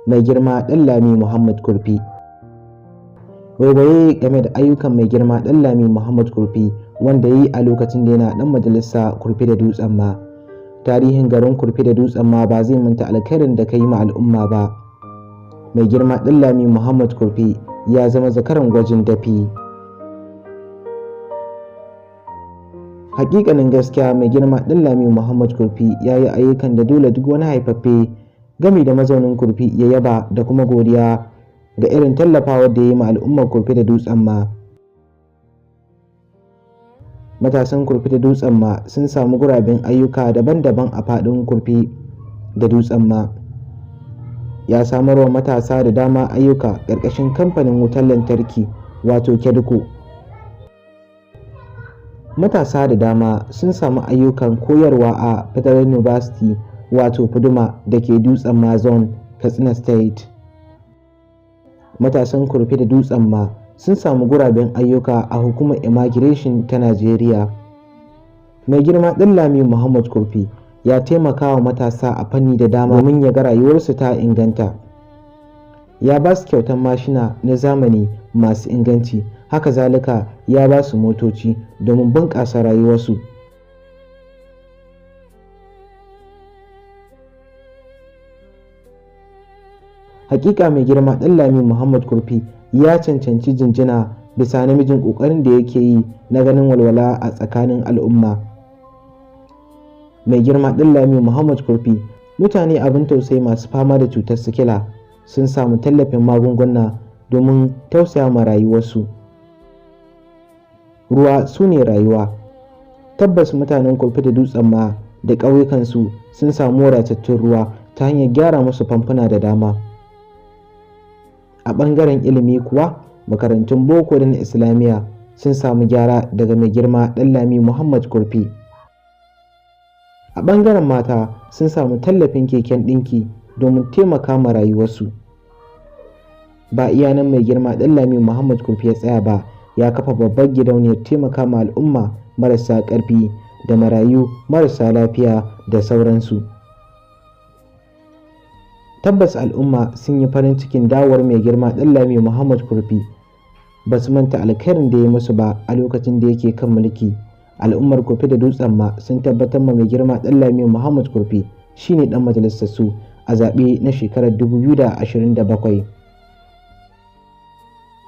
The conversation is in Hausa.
mai girma Ɗanlami Muhammad Kurfi. Waiwaye game da ayyukan mai girma Ɗanlami Muhammad Kurfi wanda ya yi a lokacin da yana ɗan majalisa Kurfi da Dutsen ma. Tarihin garin Kurfi da Dutsen ma ba zai manta alkhairin da ka yi ma al'umma ba. Mai girma Ɗanlami Muhammad Kurfi ya zama zakaran gwajin dafi. Hakikanin gaskiya mai girma Ɗanlami Muhammad Kurfi ya yi ayyukan da dole duk wani haifaffe gami da mazaunin Kurfi ya yaba da kuma godiya ga irin tallafawar da ya yi ma al'ummar Kurfi da Dutsen ma. Matasan Kurfi da Dutsen ma sun samu guraben ayyuka daban-daban a faɗin Kurfi da Dutsen ma. Ya samar wa matasa da dama ayyuka ƙarƙashin kamfanin wutar lantarki wato Kedco. Matasa da dama sun samu ayyukan koyarwa a Federal University wato Fuduma da ke Dutsen ma Zone, Katsina State. Matasan Kurfi da Dutsen ma sun samu guraben ayyuka a hukumar Immigration ta Najeriya. Mai girma Ɗanlami Muhammad Kurfi ya taimaka wa matasa a fanni da dama domin ya ga rayuwarsu ta inganta. Ya ba su kyautar mashina na zamani masu inganci, haka zalika ya ba su motoci domin bunƙasa rayuwarsu. Hakika mai girma Ɗanlami Muhammad Kurfi ya cancanci jinjina bisa namijin ƙoƙarin da yake yi na ganin walwala a tsakanin al'umma. Mai girma Ɗanlami Muhammad Kurfi, mutane abin tausayi masu fama da cutar sikila sun samu tallafin magunguna domin tausaya ma rayuwarsu. Ruwa su ne rayuwa. Tabbas mutanen Kurfi da Dutsen ma da ƙauyukansu sun samu wadatattun ruwa ta hanyar gyara musu famfuna da dama. A ɓangaren ilimi kuwa makarantun boko da na islamiyya sun samu gyara daga mai girma Ɗanlami Muhammad Kurfi. A ɓangaren mata sun samu tallafin keken ɗinki domin taimaka ma rayuwarsu. Ba iya nan mai girma Ɗanlami Muhammad Kurfi ya tsaya ba, ya kafa babbar gidauniyar taimaka ma al'umma marasa ƙarfi da marayu marasa lafiya da sauransu. Tabbas al'umma sun yi farin cikin dawowar mai girma Ɗanlami Muhammad Kurfi, ba su manta alkhairin da ya musu ba a lokacin da yake kan mulki. Al'ummar Kurfi da Dutsen ma sun tabbatar ma mai girma Ɗanlami Muhammad Kurfi shine ɗan majalisar su a zaɓe na shekarar 2027.